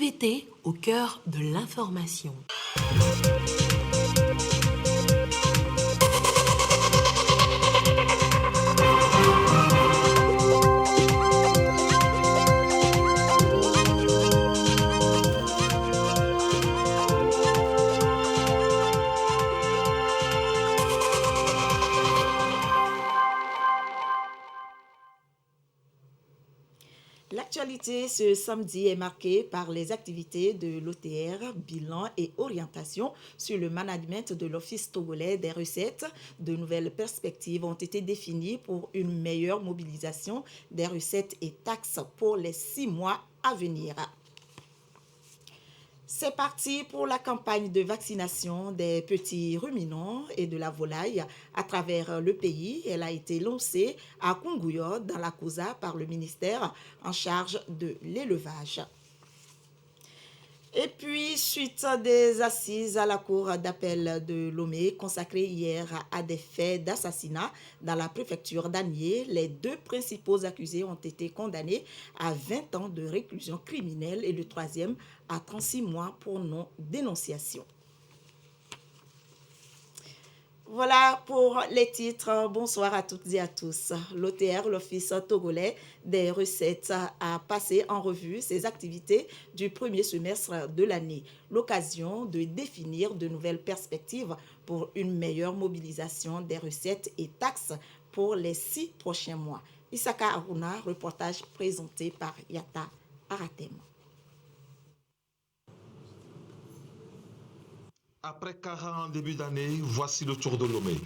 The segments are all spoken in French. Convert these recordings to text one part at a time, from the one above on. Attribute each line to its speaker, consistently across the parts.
Speaker 1: L'actualité au cœur de l'information.
Speaker 2: L'actualité ce samedi est marquée par les activités de l'OTR, bilan et orientation sur le management de l'Office togolais des recettes. De nouvelles perspectives ont été définies pour une meilleure mobilisation des recettes et taxes pour les 6 mois à venir. C'est parti pour la campagne de vaccination des petits ruminants et de la volaille à travers le pays. Elle a été lancée à Kunguyo, dans la Kouza, par le ministère en charge de l'élevage. Et puis, suite des assises à la cour d'appel de Lomé, consacrées hier à des faits d'assassinat dans la préfecture d'Anié, les 2 principaux accusés ont été condamnés à 20 ans de réclusion criminelle et le 3e à 36 mois pour non-dénonciation. Voilà pour les titres. Bonsoir à toutes et à tous. L'OTR, l'Office togolais des recettes, a passé en revue ses activités du premier semestre de l'année. L'occasion de définir de nouvelles perspectives pour une meilleure mobilisation des recettes et taxes pour les 6 prochains mois. Isaka Aruna, reportage présenté par Yata Aratem.
Speaker 3: Après 40 ans en début d'année, voici le tour de Lomé.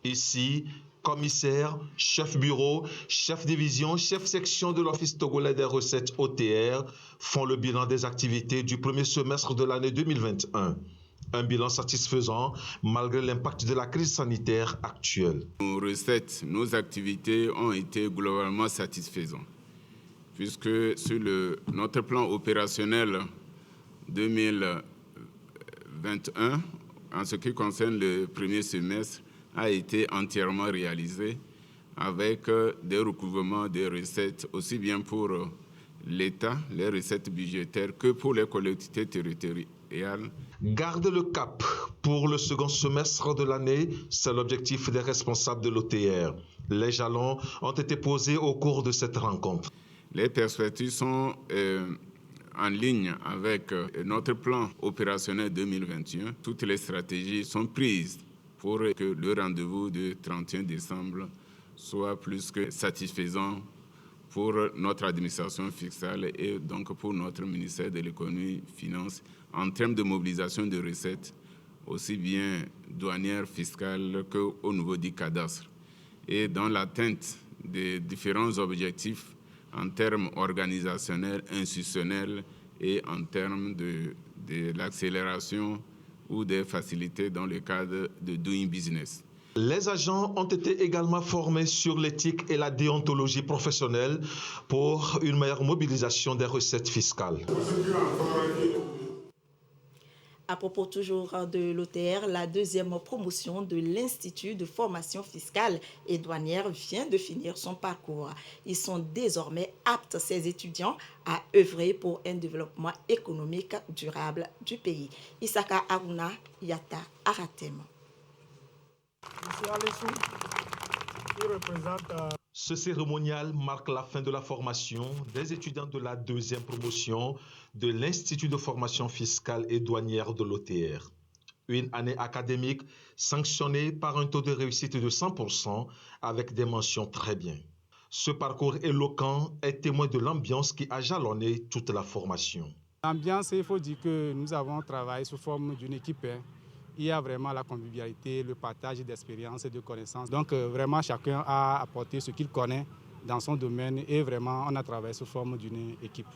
Speaker 3: Ici, commissaire, chef bureau, chef division, chef section de l'Office togolais des recettes OTR font le bilan des activités du premier semestre de l'année 2021. Un bilan satisfaisant malgré l'impact de la crise sanitaire actuelle.
Speaker 4: Nos recettes, nos activités ont été globalement satisfaisantes, puisque sur notre plan opérationnel 2021, en ce qui concerne le premier semestre, a été entièrement réalisé avec des recouvrements de recettes aussi bien pour l'État, les recettes budgétaires, que pour les collectivités territoriales.
Speaker 3: Garder le cap pour le second semestre de l'année, c'est l'objectif des responsables de l'OTR. Les jalons ont été posés au cours de cette rencontre.
Speaker 4: Les perspectives sont en ligne avec notre plan opérationnel 2021. Toutes les stratégies sont prises pour que le rendez-vous du 31 décembre soit plus que satisfaisant pour notre administration fiscale et donc pour notre ministère de l'économie et finances en termes de mobilisation de recettes, aussi bien douanières, fiscales qu'au niveau du cadastre. Et dans l'atteinte des différents objectifs en termes organisationnels, institutionnels et en termes de l'accélération ou des facilités dans le cadre de Doing Business.
Speaker 3: Les agents ont été également formés sur l'éthique et la déontologie professionnelle pour une meilleure mobilisation des recettes fiscales.
Speaker 2: À propos toujours de l'OTR, la 2e promotion de l'Institut de formation fiscale et douanière vient de finir son parcours. Ils sont désormais aptes, ces étudiants, à œuvrer pour un développement économique durable du pays. Isaka Aruna, Yata Aratem.
Speaker 3: Ce cérémonial marque la fin de la formation des étudiants de la 2e promotion de l'Institut de formation fiscale et douanière de l'OTR. Une année académique sanctionnée par un taux de réussite de 100% avec des mentions très bien. Ce parcours éloquent est témoin de l'ambiance qui a jalonné toute la formation.
Speaker 5: L'ambiance, il faut dire que nous avons travaillé sous forme d'une équipe. Il y a vraiment la convivialité, le partage d'expériences et de connaissances. Donc vraiment, chacun a apporté ce qu'il connaît dans son domaine et vraiment, on a travaillé sous forme d'une équipe.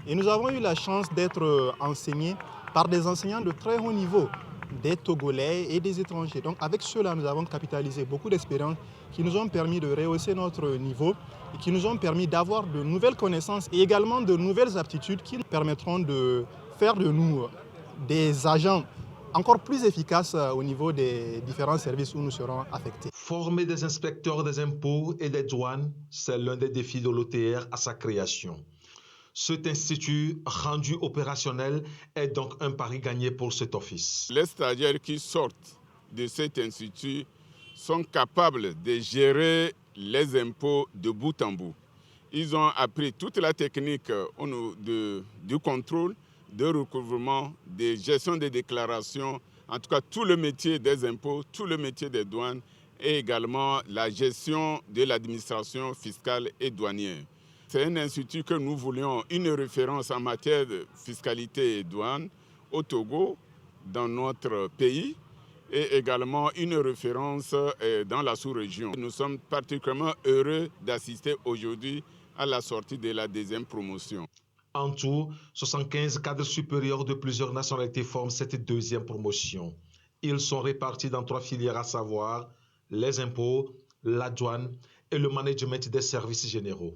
Speaker 6: Et nous avons eu la chance d'être enseignés par des enseignants de très haut niveau, des Togolais et des étrangers. Donc avec cela, nous avons capitalisé beaucoup d'expériences qui nous ont permis de rehausser notre niveau et qui nous ont permis d'avoir de nouvelles connaissances et également de nouvelles aptitudes qui nous permettront de faire de nous des agents encore plus efficaces au niveau des différents services où nous serons affectés.
Speaker 3: Former des inspecteurs des impôts et des douanes, c'est l'un des défis de l'OTR à sa création. Cet institut rendu opérationnel est donc un pari gagné pour cet office.
Speaker 4: Les stagiaires qui sortent de cet institut sont capables de gérer les impôts de bout en bout. Ils ont appris toute la technique du contrôle, de recouvrement, de gestion des déclarations, en tout cas tout le métier des impôts, tout le métier des douanes et également la gestion de l'administration fiscale et douanière. C'est un institut que nous voulions une référence en matière de fiscalité et douane au Togo, dans notre pays, et également une référence dans la sous-région. Nous sommes particulièrement heureux d'assister aujourd'hui à la sortie de la deuxième promotion.
Speaker 3: En tout, 75 cadres supérieurs de plusieurs nationalités forment cette deuxième promotion. Ils sont répartis dans 3 filières, à savoir les impôts, la douane et le management des services généraux.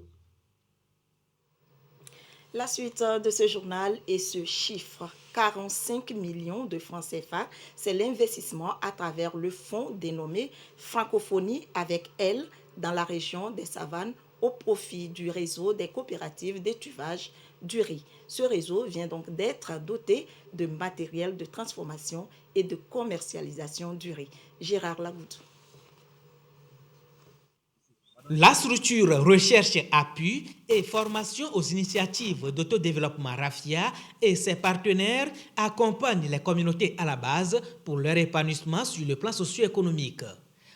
Speaker 2: La suite de ce journal est ce chiffre, 45 millions de francs CFA. C'est l'investissement à travers le fonds dénommé Francophonie avec elle dans la région des Savanes au profit du réseau des coopératives d'étuvage du riz. Ce réseau vient donc d'être doté de matériel de transformation et de commercialisation du riz. Gérard Lagoudou.
Speaker 7: La structure recherche, appui et formation aux initiatives d'autodéveloppement RAFIA et ses partenaires accompagnent les communautés à la base pour leur épanouissement sur le plan socio-économique.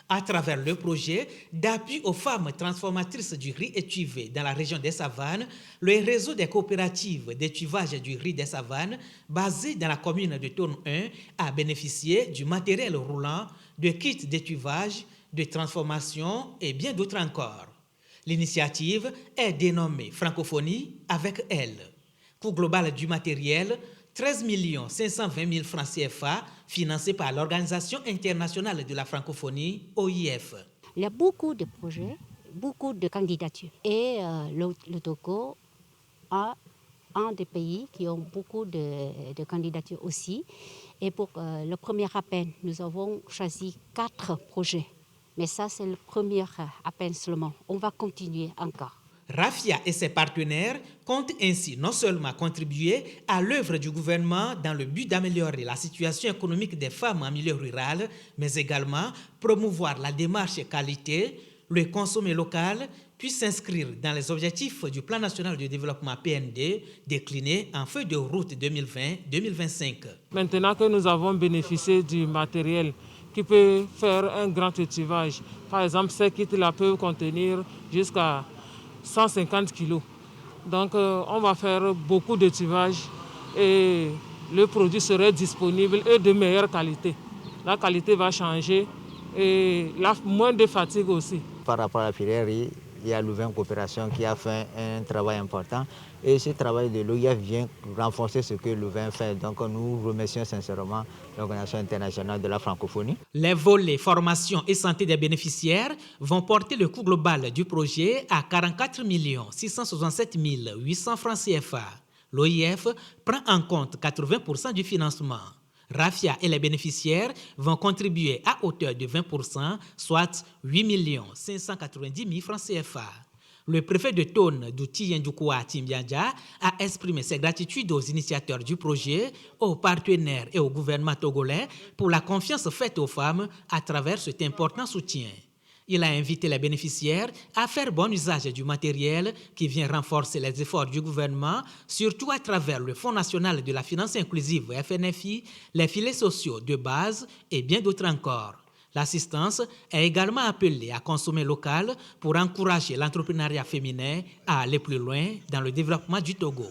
Speaker 7: À travers le projet d'appui aux femmes transformatrices du riz étuvé dans la région des Savanes, le réseau des coopératives d'étuvage du riz des Savanes, basé dans la commune de Tourne 1, a bénéficié du matériel roulant, de kits d'étuvage, de transformation et bien d'autres encore. L'initiative est dénommée Francophonie avec elle. Coût global du matériel, 13 520 000 francs CFA, financé par l'Organisation internationale de la francophonie, OIF.
Speaker 8: Il y a beaucoup de projets, beaucoup de candidatures. Et le Togo a un des pays qui ont beaucoup de candidatures aussi. Et pour le premier appel, nous avons choisi 4 projets. Mais ça, c'est le premier appel seulement. On va continuer encore.
Speaker 7: RAFIA et ses partenaires comptent ainsi non seulement contribuer à l'œuvre du gouvernement dans le but d'améliorer la situation économique des femmes en milieu rural, mais également promouvoir la démarche qualité, le consommer local, puis s'inscrire dans les objectifs du Plan national de développement PND décliné en feuille de route 2020-2025.
Speaker 9: Maintenant que nous avons bénéficié du matériel qui peut faire un grand étuvage, par exemple, ces kits-là peuvent contenir jusqu'à 150 kilos. Donc, on va faire beaucoup d'étuvage et le produit serait disponible et de meilleure qualité. La qualité va changer et moins de fatigue aussi.
Speaker 10: Par rapport à la filière, il y a Louvain Coopération qui a fait un travail important. Et ce travail de l'OIF vient renforcer ce que Louvain fait. Donc nous remercions sincèrement l'Organisation internationale de la francophonie.
Speaker 7: Les volets formation et santé des bénéficiaires vont porter le coût global du projet à 44 667 800 francs CFA. L'OIF prend en compte 80% du financement. RAFIA et les bénéficiaires vont contribuer à hauteur de 20%, soit 8 590 000 francs CFA. Le préfet de Tone, Douti Yendoukoua Timbiadja, a exprimé ses gratitudes aux initiateurs du projet, aux partenaires et au gouvernement togolais pour la confiance faite aux femmes à travers cet important soutien. Il a invité les bénéficiaires à faire bon usage du matériel qui vient renforcer les efforts du gouvernement, surtout à travers le Fonds national de la finance inclusive FNFI, les filets sociaux de base et bien d'autres encore. L'assistance est également appelée à consommer local pour encourager l'entrepreneuriat féminin à aller plus loin dans le développement du Togo.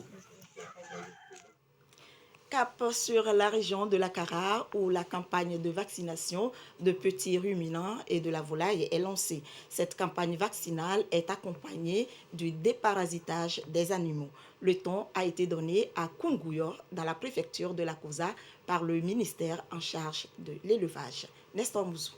Speaker 2: Cap sur la région de la Kara où la campagne de vaccination de petits ruminants et de la volaille est lancée. Cette campagne vaccinale est accompagnée du déparasitage des animaux. Le ton a été donné à Kunguyo dans la préfecture de la Kosa par le ministère en charge de l'élevage. Nestor Mouzou.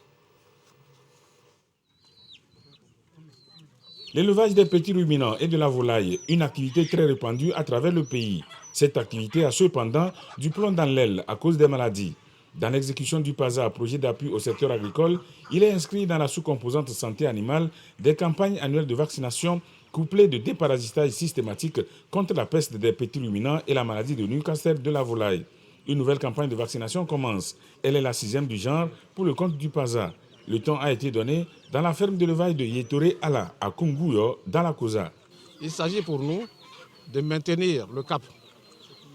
Speaker 11: L'élevage des petits ruminants et de la volaille, une activité très répandue à travers le pays. Cette activité a cependant du plomb dans l'aile à cause des maladies. Dans l'exécution du PASA, projet d'appui au secteur agricole, il est inscrit dans la sous-composante santé animale des campagnes annuelles de vaccination couplée de déparasitage systématique contre la peste des petits ruminants et la maladie de Newcastle de la volaille. Une nouvelle campagne de vaccination commence. Elle est la 6e du genre pour le compte du PASA. Le temps a été donné dans la ferme d'élevage de Yétoré Ala à Kunguyo, dans la Kosa.
Speaker 12: Il s'agit pour nous de maintenir le cap,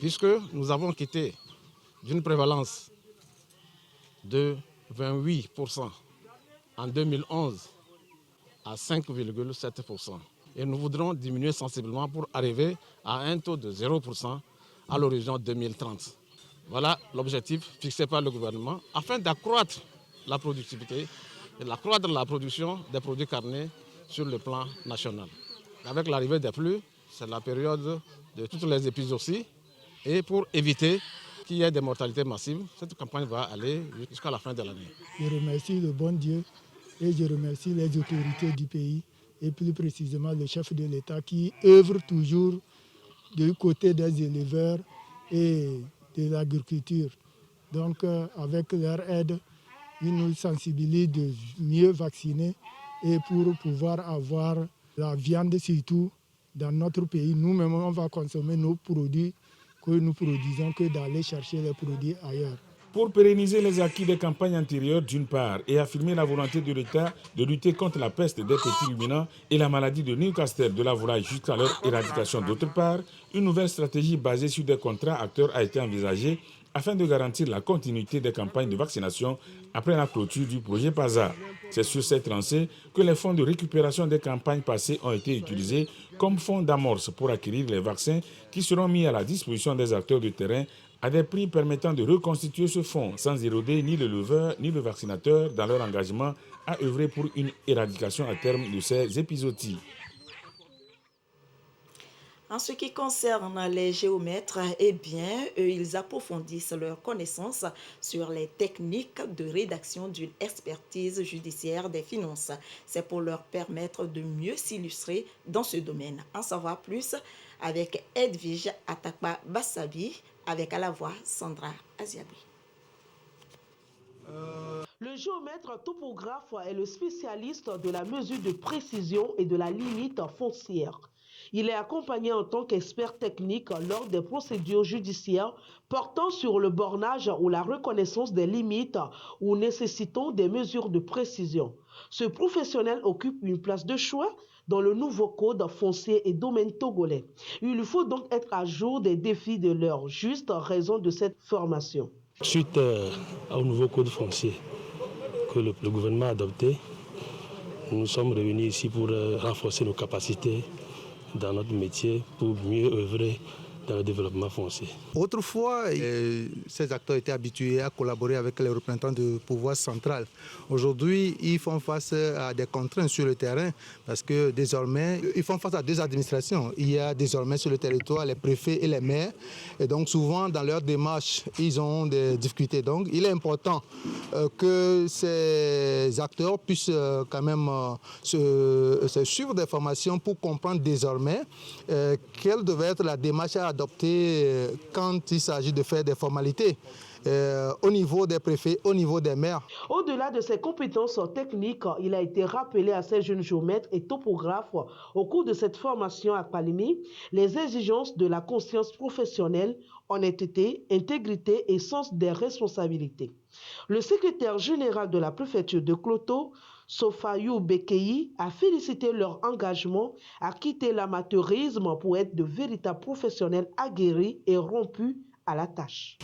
Speaker 12: puisque nous avons quitté d'une prévalence de 28% en 2011 à 5,7%. Et nous voudrons diminuer sensiblement pour arriver à un taux de 0% à l'horizon 2030. Voilà l'objectif fixé par le gouvernement afin d'accroître la productivité et d'accroître la production des produits carnés sur le plan national. Avec l'arrivée des pluies, c'est la période de toutes les épizooties et pour éviter qu'il y ait des mortalités massives, cette campagne va aller jusqu'à la fin de l'année.
Speaker 13: Je remercie le bon Dieu et je remercie les autorités du pays et plus précisément le chef de l'État qui œuvre toujours du côté des éleveurs et de l'agriculture. Donc avec leur aide, ils nous sensibilisent de mieux vacciner et pour pouvoir avoir la viande surtout dans notre pays. Nous-mêmes, on va consommer nos produits que nous produisons que d'aller chercher les produits ailleurs.
Speaker 11: Pour pérenniser les acquis des campagnes antérieures d'une part et affirmer la volonté de l'État de lutter contre la peste des petits ruminants et la maladie de Newcastle de la volaille jusqu'à leur éradication d'autre part, une nouvelle stratégie basée sur des contrats acteurs a été envisagée afin de garantir la continuité des campagnes de vaccination après la clôture du projet PASA. C'est sur cette lancée que les fonds de récupération des campagnes passées ont été utilisés comme fonds d'amorce pour acquérir les vaccins qui seront mis à la disposition des acteurs de terrain à des prix permettant de reconstituer ce fonds sans éroder ni le leveur ni le vaccinateur dans leur engagement à œuvrer pour une éradication à terme de ces épizooties.
Speaker 2: En ce qui concerne les géomètres, eh bien, eux, ils approfondissent leurs connaissances sur les techniques de rédaction d'une expertise judiciaire des finances. C'est pour leur permettre de mieux s'illustrer dans ce domaine. En savoir plus avec Edwige Atakpa Bassabi, avec à la voix Sandra Aziabi.
Speaker 14: Le géomètre topographe est le spécialiste de la mesure de précision et de la limite foncière. Il est accompagné en tant qu'expert technique lors des procédures judiciaires portant sur le bornage ou la reconnaissance des limites ou nécessitant des mesures de précision. Ce professionnel occupe une place de choix dans le nouveau code foncier et domaine togolais. Il lui faut donc être à jour des défis de l'heure, juste en raison de cette formation.
Speaker 15: Suite au nouveau code foncier que le gouvernement a adopté, nous sommes revenus ici pour renforcer nos capacités dans notre métier pour mieux œuvrer dans le développement foncier.
Speaker 16: Autrefois, ces acteurs étaient habitués à collaborer avec les représentants du pouvoir central. Aujourd'hui, ils font face à des contraintes sur le terrain parce que désormais, ils font face à deux administrations. Il y a désormais sur le territoire les préfets et les maires. Et donc souvent, dans leur démarche, ils ont des difficultés. Donc il est important que ces acteurs puissent quand même se suivre des formations pour comprendre désormais quelle devait être la démarche à adopter quand il s'agit de faire des formalités au niveau des préfets, au niveau des maires.
Speaker 14: Au-delà de ses compétences techniques, il a été rappelé à ces jeunes géomètres et topographes au cours de cette formation à Kalimi les exigences de la conscience professionnelle, honnêteté, intégrité et sens des responsabilités. Le secrétaire général de la préfecture de Kloto, Sofayou Bekei, a félicité leur engagement à quitter l'amateurisme pour être de véritables professionnels aguerris et rompus à la tâche.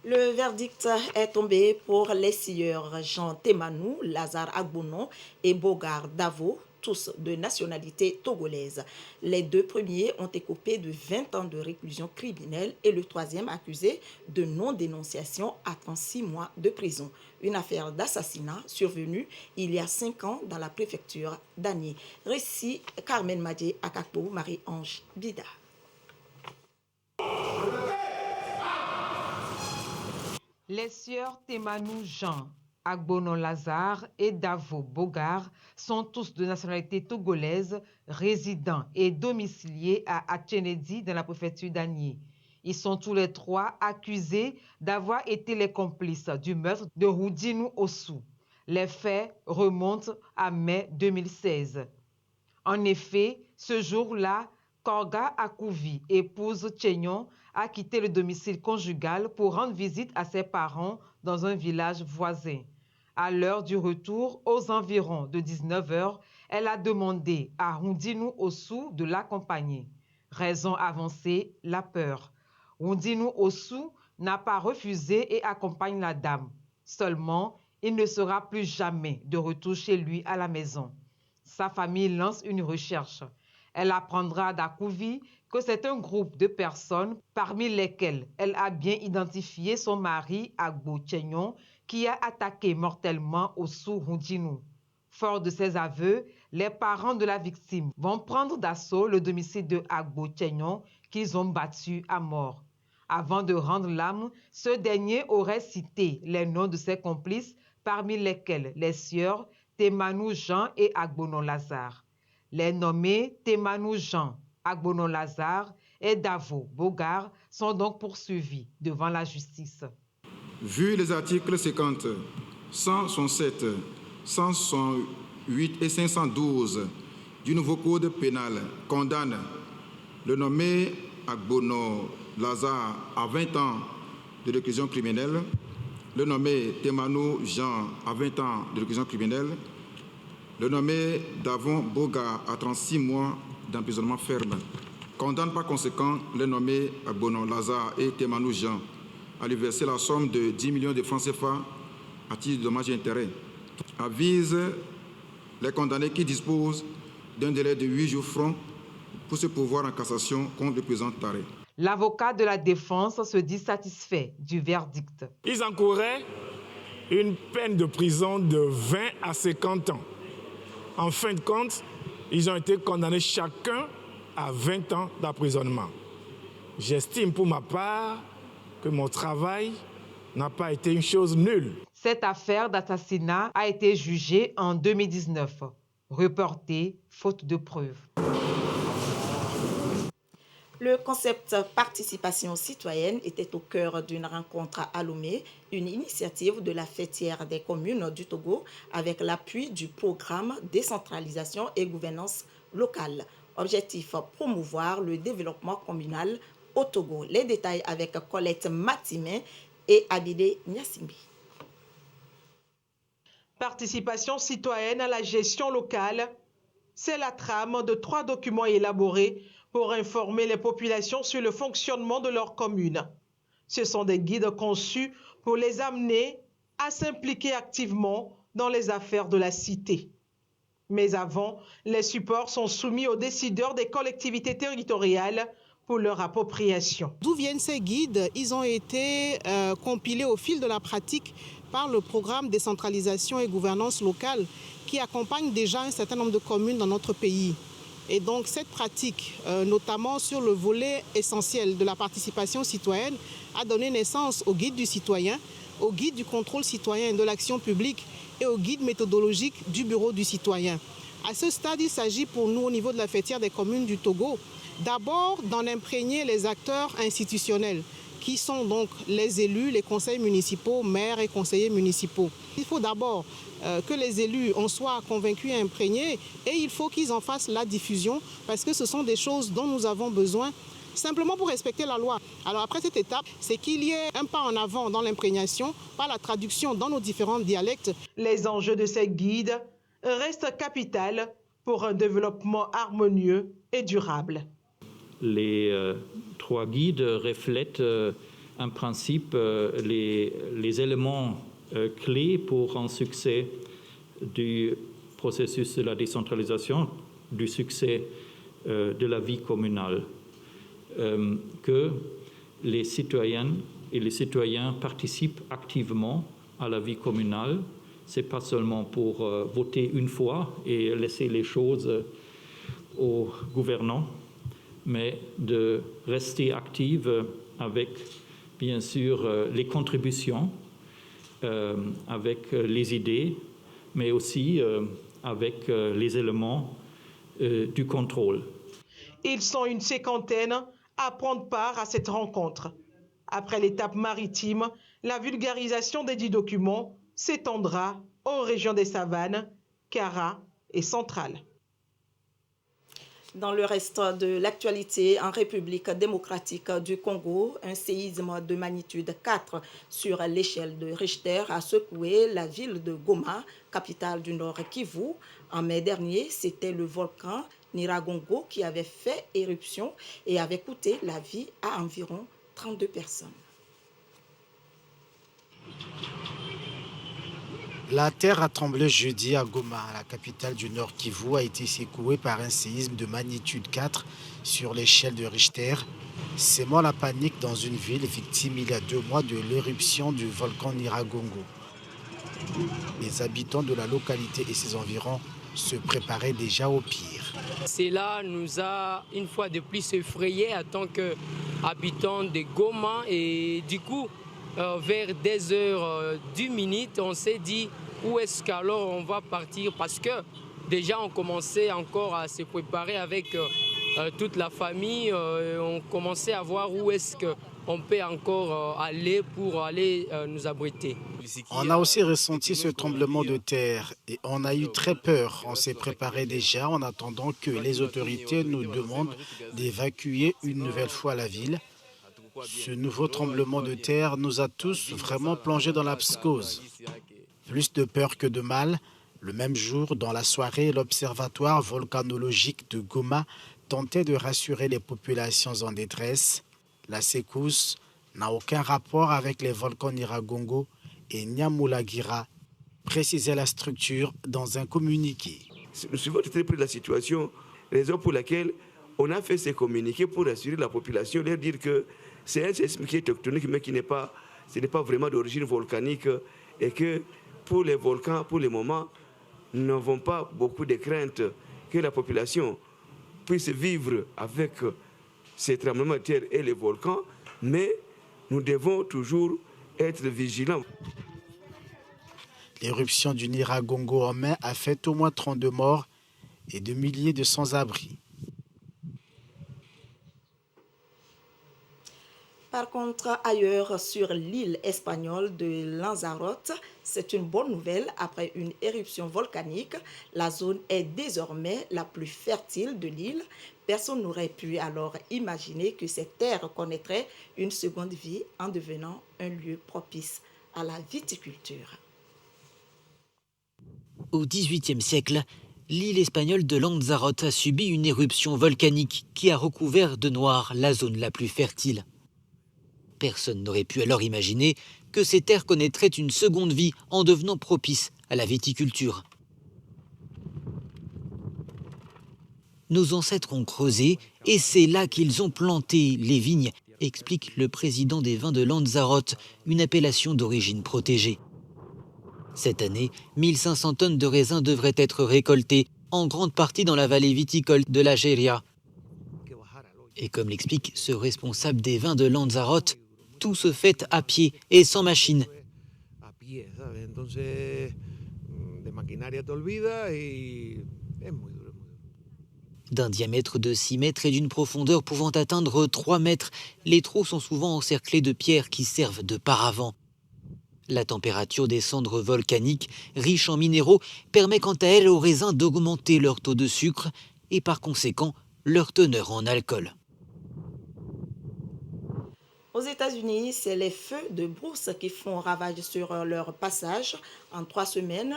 Speaker 2: Le verdict est tombé pour les scieurs Jean Temanou, Lazare Agbonon et Bogar Davo, tous de nationalité togolaise. Les deux premiers ont écopé de 20 ans de réclusion criminelle et le troisième accusé de non-dénonciation à 36 mois de prison. Une affaire d'assassinat survenue il y a 5 ans dans la préfecture d'Agné. Récit Carmen Madje Akakpo, Marie-Ange Bida.
Speaker 17: Les sieurs Temanou Jean, Agbonon Lazare et Davo Bogar sont tous de nationalité togolaise, résidents et domiciliés à Atchénédi dans la préfecture d'Agné. Ils sont tous les trois accusés d'avoir été les complices du meurtre de Roudinou Ossou. Les faits remontent à mai 2016. En effet, ce jour-là, Korga Akouvi, épouse Tchénion, a quitté le domicile conjugal pour rendre visite à ses parents dans un village voisin. À l'heure du retour, aux environs de 19 h, elle a demandé à Hundinou Ossou de l'accompagner. Raison avancée, la peur. Hundinou Ossou n'a pas refusé et accompagne la dame. Seulement, il ne sera plus jamais de retour chez lui à la maison. Sa famille lance une recherche. Elle apprendra d'Akouvi que c'est un groupe de personnes parmi lesquelles elle a bien identifié son mari Agbo Tchénion qui a attaqué mortellement Ossou Hundinou. Fort de ses aveux, les parents de la victime vont prendre d'assaut le domicile de Agbo Tchénion qu'ils ont battu à mort. Avant de rendre l'âme, ce dernier aurait cité les noms de ses complices, parmi lesquels les sieurs Temanou Jean et Agbonon Lazare. Les nommés Temanou Jean, Agbonon Lazare et Davo Bogar sont donc poursuivis devant la justice.
Speaker 18: Vu les articles 50, 167, 168 et 512 du nouveau code pénal condamne le nommé Agbonon Lazare à 20 ans de réclusion criminelle, le nommé Temanou Jean à 20 ans de réclusion criminelle, le nommé Davon Boga à 36 mois d'emprisonnement ferme. Condamne par conséquent les nommés Agbonon Lazare et Temanou Jean à lui verser la somme de 10 millions de francs CFA à titre de dommages et intérêts. Avise les condamnés qui disposent d'un délai de 8 jours francs pour se pourvoir en cassation contre le présent arrêt.
Speaker 17: L'avocat de la défense se dit satisfait du verdict.
Speaker 19: Ils encouraient une peine de prison de 20 à 50 ans. En fin de compte, ils ont été condamnés chacun à 20 ans d'emprisonnement. J'estime pour ma part que mon travail n'a pas été une chose nulle.
Speaker 17: Cette affaire d'assassinat a été jugée en 2019, reportée faute de preuves.
Speaker 2: Le concept participation citoyenne était au cœur d'une rencontre à Lomé, une initiative de la fêtière des communes du Togo avec l'appui du programme décentralisation et gouvernance locale. Objectif, promouvoir le développement communal au Togo. Les détails avec Colette Matimé et Abidé Niassimbi.
Speaker 14: Participation citoyenne à la gestion locale, c'est la trame de 3 documents élaborés pour informer les populations sur le fonctionnement de leur commune. Ce sont des guides conçus pour les amener à s'impliquer activement dans les affaires de la cité. Mais avant, les supports sont soumis aux décideurs des collectivités territoriales pour leur appropriation.
Speaker 20: D'où viennent ces guides? Ils ont été compilés au fil de la pratique par le programme décentralisation et gouvernance locale qui accompagne déjà un certain nombre de communes dans notre pays. Et donc cette pratique, notamment sur le volet essentiel de la participation citoyenne, a donné naissance au guide du citoyen, au guide du contrôle citoyen et de l'action publique et au guide méthodologique du bureau du citoyen. À ce stade, il s'agit pour nous, au niveau de la fêtière des communes du Togo, d'abord d'en imprégner les acteurs institutionnels, qui sont donc les élus, les conseils municipaux, maires et conseillers municipaux. Il faut d'abord que les élus en soient convaincus et imprégnés et il faut qu'ils en fassent la diffusion parce que ce sont des choses dont nous avons besoin simplement pour respecter la loi. Alors après cette étape, c'est qu'il y ait un pas en avant dans l'imprégnation par la traduction dans nos différents dialectes.
Speaker 14: Les enjeux de ces guides restent capitaux pour un développement harmonieux et durable.
Speaker 21: Les 3 guides reflètent en principe les éléments clés pour un succès du processus de la décentralisation, du succès de la vie communale. Que les citoyennes et les citoyens participent activement à la vie communale. Ce n'est pas seulement pour voter une fois et laisser les choses aux gouvernants, mais de rester active avec, bien sûr, les contributions, avec les idées, mais aussi avec les éléments du contrôle.
Speaker 14: Ils sont une 50aine à prendre part à cette rencontre. Après l'étape maritime, la vulgarisation des 10 documents s'étendra aux régions des savanes, Kara et Centrale.
Speaker 2: Dans le reste de l'actualité, en République démocratique du Congo, un séisme de magnitude 4 sur l'échelle de Richter a secoué la ville de Goma, capitale du Nord Kivu. En mai dernier, c'était le volcan Nyiragongo qui avait fait éruption et avait coûté la vie à environ 32 personnes.
Speaker 1: La terre a tremblé jeudi à Goma, la capitale du Nord Kivu, a été secouée par un séisme de magnitude 4 sur l'échelle de Richter, sémant la panique dans une ville victime il y a 2 mois de l'éruption du volcan Nyiragongo. Les habitants de la localité et ses environs se préparaient déjà au pire.
Speaker 22: Cela nous a une fois de plus effrayés en tant qu'habitants de Goma et du coup, vers 10h10, on s'est dit où est-ce qu'alors on va partir parce que déjà on commençait encore à se préparer avec toute la famille, on commençait à voir où est-ce qu'on peut encore aller pour aller nous abriter.
Speaker 1: On a aussi ressenti ce tremblement de terre et on a eu très peur. On s'est préparé déjà en attendant que les autorités nous demandent d'évacuer une nouvelle fois la ville. Ce nouveau tremblement de terre nous a tous vraiment plongés dans la psychose. Plus de peur que de mal. Le même jour, dans la soirée, l'observatoire volcanologique de Goma tentait de rassurer les populations en détresse. La secousse n'a aucun rapport avec les volcans Nyiragongo et Nyamulagira, précisait la structure dans un communiqué.
Speaker 23: Nous suivons très près de la situation, raison pour laquelle on a fait ces communiqués pour rassurer la population, leur dire que c'est un séisme qui est tectonique, mais ce n'est pas vraiment d'origine volcanique et que pour les volcans, pour le moment, nous n'avons pas beaucoup de craintes que la population puisse vivre avec ces tremblements de terre et les volcans, mais nous devons toujours être vigilants.
Speaker 1: L'éruption du Nyiragongo en mai a fait au moins 32 morts et de milliers de sans-abri.
Speaker 2: Par contre, ailleurs sur l'île espagnole de Lanzarote, c'est une bonne nouvelle. Après une éruption volcanique, la zone est désormais la plus fertile de l'île. Personne n'aurait pu alors imaginer que cette terre connaîtrait une seconde vie en devenant un lieu propice à la viticulture.
Speaker 24: Au XVIIIe siècle, l'île espagnole de Lanzarote a subi une éruption volcanique qui a recouvert de noir la zone la plus fertile. Personne n'aurait pu alors imaginer que ces terres connaîtraient une seconde vie en devenant propices à la viticulture. Nos ancêtres ont creusé et c'est là qu'ils ont planté les vignes, explique le président des vins de Lanzarote, une appellation d'origine protégée. Cette année, 1500 tonnes de raisins devraient être récoltées, en grande partie dans la vallée viticole de la Jeria. Et comme l'explique ce responsable des vins de Lanzarote, tout se fait à pied et sans machine. D'un diamètre de 6 mètres et d'une profondeur pouvant atteindre 3 mètres, les trous sont souvent encerclés de pierres qui servent de paravent. La température des cendres volcaniques, riches en minéraux, permet quant à elle aux raisins d'augmenter leur taux de sucre et par conséquent leur teneur en alcool.
Speaker 2: Aux États-Unis, c'est les feux de brousse qui font ravage sur leur passage. En 3 semaines,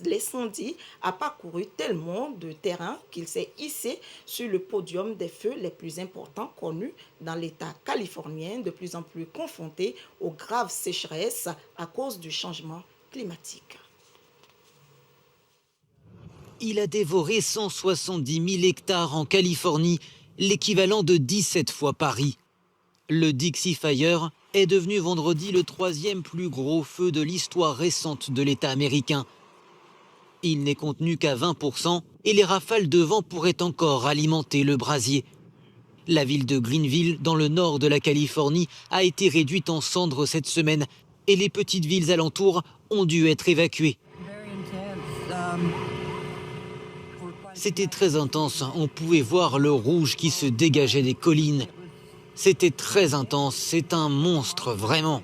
Speaker 2: l'incendie a parcouru tellement de terrain qu'il s'est hissé sur le podium des feux les plus importants connus dans l'État californien, de plus en plus confronté aux graves sécheresses à cause du changement climatique.
Speaker 24: Il a dévoré 170 000 hectares en Californie, l'équivalent de 17 fois Paris. Le Dixie Fire est devenu vendredi le 3e plus gros feu de l'histoire récente de l'État américain. Il n'est contenu qu'à 20% et les rafales de vent pourraient encore alimenter le brasier. La ville de Greenville, dans le nord de la Californie, a été réduite en cendres cette semaine et les petites villes alentours ont dû être évacuées. C'était très intense, on pouvait voir le rouge qui se dégageait des collines. C'était très intense, c'est un monstre, vraiment.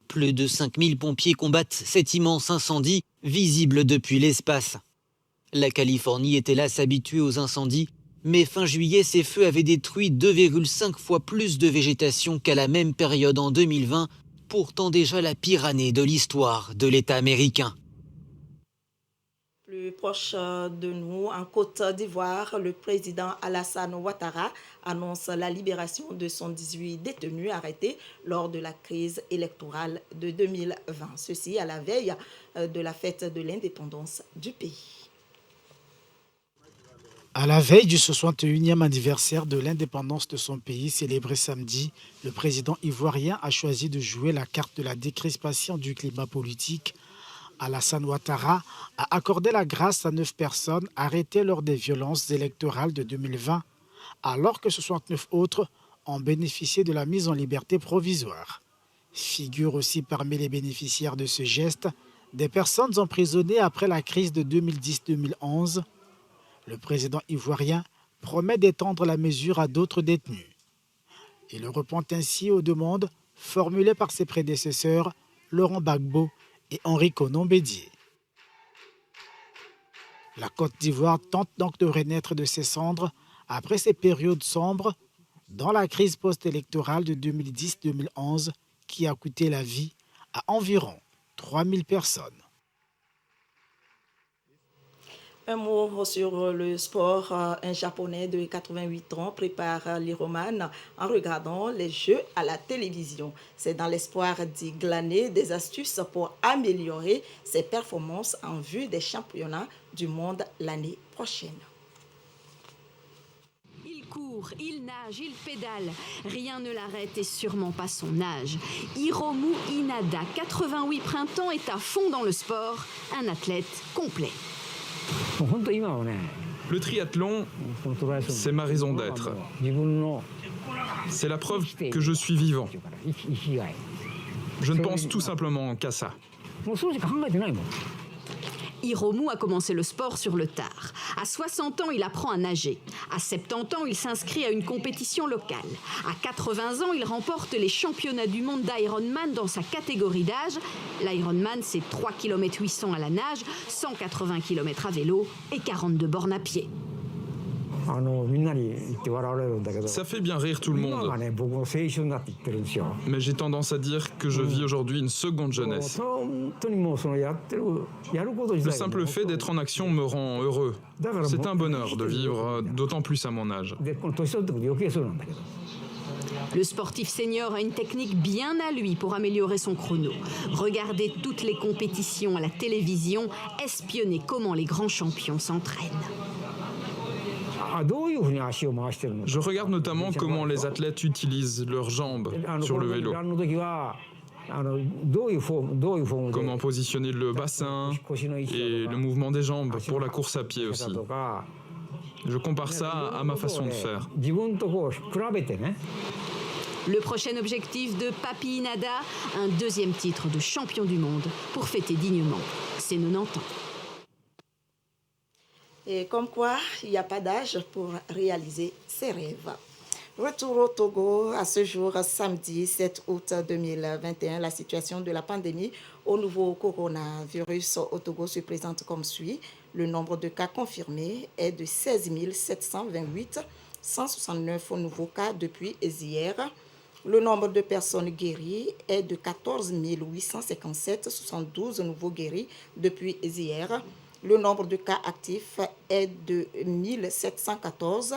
Speaker 24: Plus de 5000 pompiers combattent cet immense incendie, visible depuis l'espace. La Californie est hélas habituée aux incendies, mais fin juillet, ces feux avaient détruit 2,5 fois plus de végétation qu'à la même période en 2020, pourtant déjà la pire année de l'histoire de l'État américain.
Speaker 2: Plus proche de nous, en Côte d'Ivoire, le président Alassane Ouattara annonce la libération de 118 détenus arrêtés lors de la crise électorale de 2020. Ceci à la veille de la fête de l'indépendance du pays.
Speaker 1: À la veille du 61e anniversaire de l'indépendance de son pays, célébré samedi, le président ivoirien a choisi de jouer la carte de la décrispation du climat politique. Alassane Ouattara a accordé la grâce à 9 personnes arrêtées lors des violences électorales de 2020, alors que 69 autres ont bénéficié de la mise en liberté provisoire. Figurent aussi parmi les bénéficiaires de ce geste des personnes emprisonnées après la crise de 2010-2011. Le président ivoirien promet d'étendre la mesure à d'autres détenus. Il répond ainsi aux demandes formulées par ses prédécesseurs Laurent Gbagbo et Henri Konan Bédié. La Côte d'Ivoire tente donc de renaître de ses cendres après ces périodes sombres dans la crise post-électorale de 2010-2011 qui a coûté la vie à environ 3000 personnes.
Speaker 2: Un mot sur le sport. Un Japonais de 88 ans prépare l'Ironman en regardant les Jeux à la télévision. C'est dans l'espoir d'y glaner des astuces pour améliorer ses performances en vue des championnats du monde l'année prochaine.
Speaker 3: Il court, il nage, il pédale. Rien ne l'arrête et sûrement pas son âge. Hiromu Inada, 88 printemps, est à fond dans le sport. Un athlète complet.
Speaker 4: Le triathlon, c'est ma raison d'être. C'est la preuve que je suis vivant. Je ne pense tout simplement qu'à ça.
Speaker 3: Hiromu a commencé le sport sur le tard. À 60 ans, il apprend à nager. À 70 ans, il s'inscrit à une compétition locale. À 80 ans, il remporte les championnats du monde d'Ironman dans sa catégorie d'âge. L'Ironman, c'est 3 km 800 à la nage, 180 km à vélo et 42 bornes à pied.
Speaker 4: Ça fait bien rire tout le monde. Mais j'ai tendance à dire que je vis aujourd'hui une seconde jeunesse. Le simple fait d'être en action me rend heureux. C'est un bonheur de vivre, d'autant plus à mon âge.
Speaker 3: Le sportif senior a une technique bien à lui pour améliorer son chrono. Regarder toutes les compétitions à la télévision, espionner comment les grands champions s'entraînent.
Speaker 4: Je regarde notamment comment les athlètes utilisent leurs jambes sur le vélo. Comment positionner le bassin et le mouvement des jambes pour la course à pied aussi. Je compare ça à ma façon de faire.
Speaker 3: Le prochain objectif de Papi Inada, un deuxième titre de champion du monde pour fêter dignement ses 90 ans.
Speaker 2: Et comme quoi, il n'y a pas d'âge pour réaliser ses rêves. Retour au Togo, à ce jour, samedi 7 août 2021, la situation de la pandémie au nouveau coronavirus au Togo se présente comme suit. Le nombre de cas confirmés est de 16 728, 169 nouveaux cas depuis hier. Le nombre de personnes guéries est de 14 857, 72 nouveaux guéris depuis hier. Le nombre de cas actifs est de 1714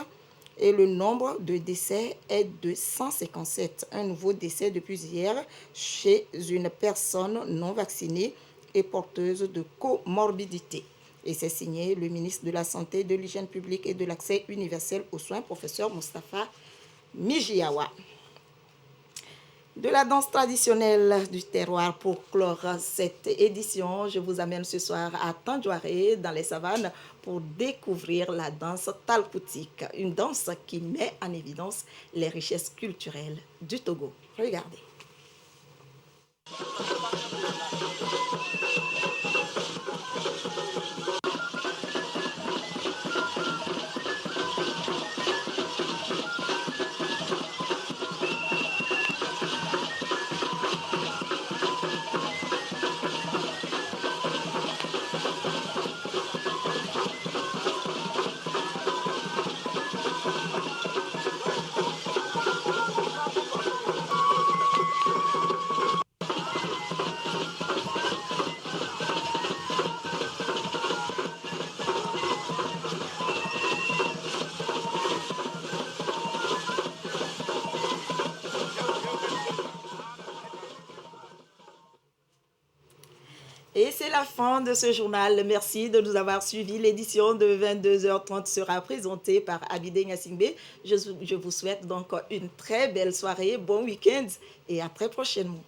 Speaker 2: et le nombre de décès est de 157. Un nouveau décès depuis hier chez une personne non vaccinée et porteuse de comorbidité. Et c'est signé le ministre de la Santé, de l'Hygiène publique et de l'Accès universel aux soins, professeur Moustapha Mijiawa. De la danse traditionnelle du terroir pour clore cette édition, je vous amène ce soir à Tandjouaré, dans les savanes, pour découvrir la danse talkoutique, une danse qui met en évidence les richesses culturelles du Togo. Regardez. la fin de ce journal. Merci de nous avoir suivis. L'édition de 22h30 sera présentée par Abidé Nyassingbe. Je vous souhaite donc une très belle soirée, bon week-end et à très prochainement.